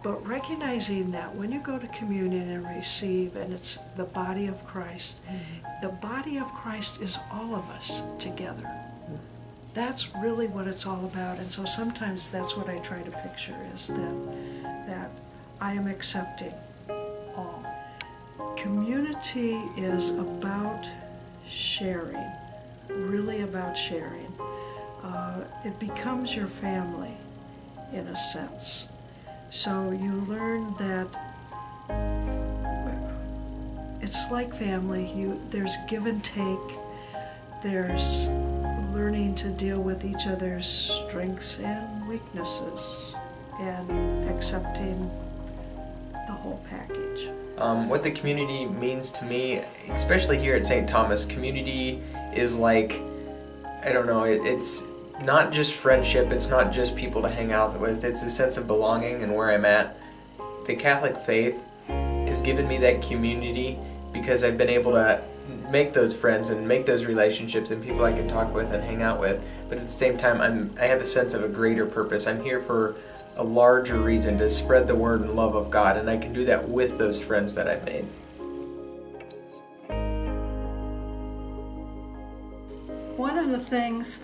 But recognizing that when you go to communion and receive, and it's the body of Christ, the body of Christ is all of us together. That's really what it's all about. And so sometimes that's what I try to picture, is that I am accepting all. Community is about sharing, really about sharing. It becomes your family in a sense. So you learn that it's like family. There's give and take. There's learning to deal with each other's strengths and weaknesses and accepting the whole package. What the community means to me, especially here at St. Thomas, community is like, I don't know, it's not just friendship, it's not just people to hang out with, it's a sense of belonging and where I'm at. The Catholic faith has given me that community because I've been able to make those friends and make those relationships and people I can talk with and hang out with. But at the same time, I have a sense of a greater purpose. I'm here for a larger reason, to spread the word and love of God, and I can do that with those friends that I've made. One of the things,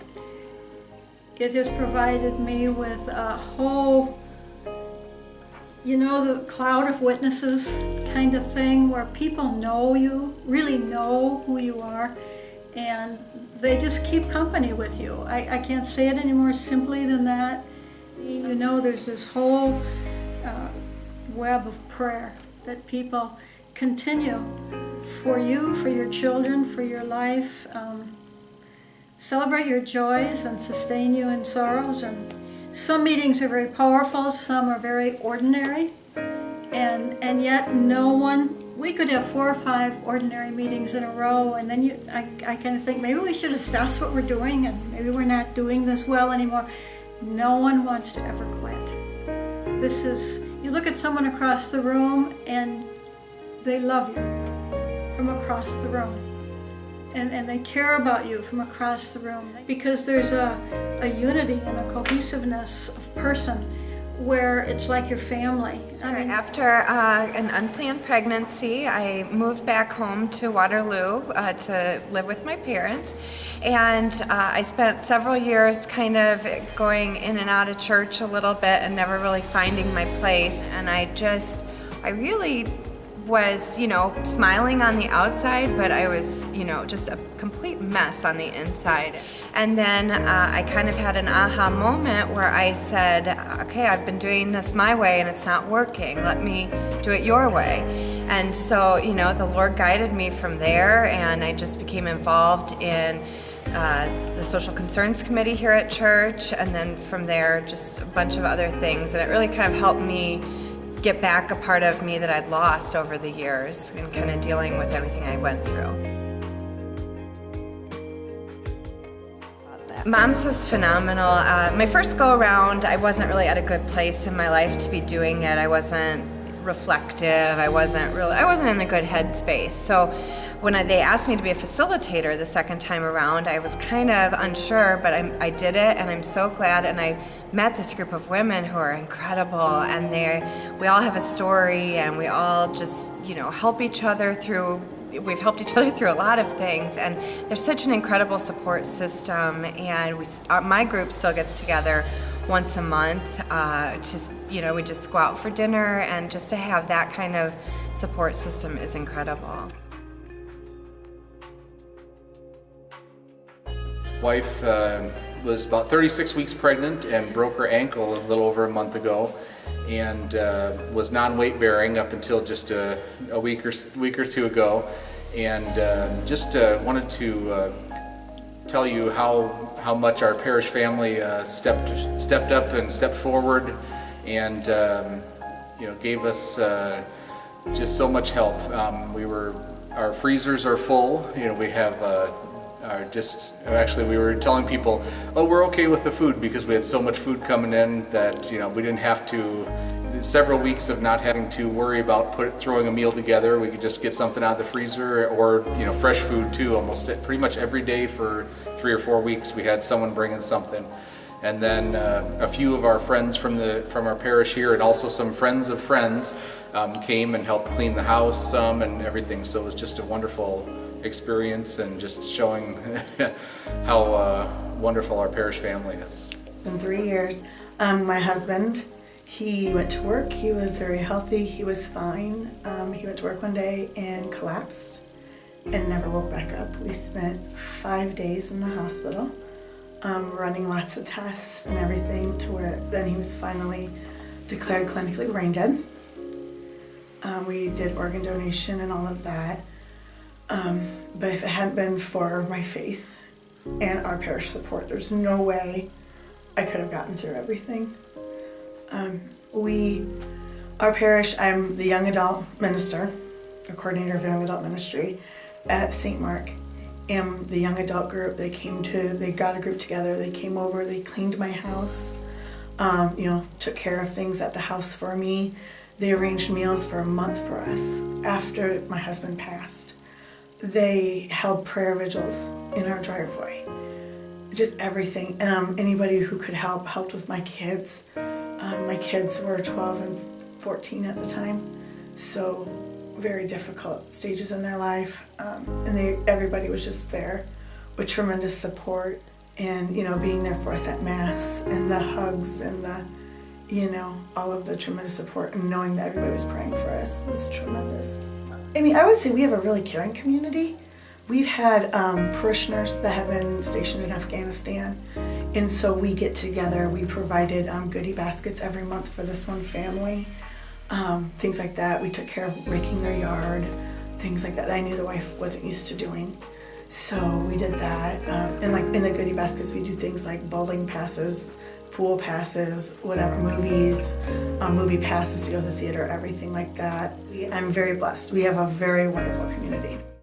it has provided me with a whole, the cloud of witnesses kind of thing, where people know you, really know who you are, and they just keep company with you. I can't say it any more simply than that. There's this whole web of prayer that people continue for you, for your children, for your life. Celebrate your joys and sustain you in sorrows. And some meetings are very powerful, some are very ordinary, and yet we could have 4 or 5 ordinary meetings in a row, and then I kind of think maybe we should assess what we're doing, and maybe we're not doing this well anymore. No one wants to ever quit. You look at someone across the room and they love you from across the room. And they care about you from across the room, because there's a unity and a cohesiveness of person where it's like your family. After an unplanned pregnancy, I moved back home to Waterloo to live with my parents, and I spent several years kind of going in and out of church a little bit and never really finding my place. And I really was, smiling on the outside, but I was, just a complete mess on the inside. And then I kind of had an aha moment where I said, okay, I've been doing this my way and it's not working. Let me do it your way. And so, the Lord guided me from there, and I just became involved in the Social Concerns Committee here at church, and then from there, just a bunch of other things. And it really kind of helped me get back a part of me that I'd lost over the years, and kind of dealing with everything I went through. Moms was phenomenal. My first go around, I wasn't really at a good place in my life to be doing it. I wasn't reflective. I wasn't in the good headspace. So when they asked me to be a facilitator the second time around, I was kind of unsure, but I did it, and I'm so glad. And I met this group of women who are incredible, and we all have a story, and we all just help each other through. We've helped each other through a lot of things, and there's such an incredible support system. And my group still gets together once a month. We just go out for dinner, and just to have that kind of support system is incredible. Wife was about 36 weeks pregnant and broke her ankle a little over a month ago, and was non-weight bearing up until just a week or two ago. And just wanted to tell you how much our parish family stepped up and stepped forward, and gave us just so much help. Our freezers are full. We have. We were telling people, we're okay with the food, because we had so much food coming in that we didn't have to. Several weeks of not having to worry about throwing a meal together. We could just get something out of the freezer, or fresh food too. Almost pretty much every day for 3 or 4 weeks, we had someone bringing something, And then a few of our friends from our parish here, and also some friends of friends, came and helped clean the house some and everything. So it was just a wonderful experience, and just showing how wonderful our parish family is. Been 3 years. My husband, he went to work. He was very healthy. He was fine. He went to work one day and collapsed and never woke back up. We spent 5 days in the hospital, running lots of tests and everything, to where then he was finally declared clinically brain dead. We did organ donation and all of that. But if it hadn't been for my faith and our parish support, there's no way I could have gotten through everything. Our parish, I'm the young adult minister, the coordinator of young adult ministry at St. Mark. And the young adult group, they got a group together, they came over, they cleaned my house, took care of things at the house for me. They arranged meals for a month for us after my husband passed. They held prayer vigils in our driveway. Just everything. Anybody who could help helped with my kids. My kids were 12 and 14 at the time, so very difficult stages in their life. Everybody was just there with tremendous support, and being there for us at Mass, and the hugs, and all of the tremendous support, and knowing that everybody was praying for us was tremendous. I would say we have a really caring community. We've had parishioners that have been stationed in Afghanistan, and so we get together. We provided goodie baskets every month for this one family, things like that. We took care of raking their yard, things like that I knew the wife wasn't used to doing. So we did that, and like in the goodie baskets, we do things like bowling passes, pool passes, whatever, movies, movie passes to go to the theater, everything like that. I'm very blessed. We have a very wonderful community.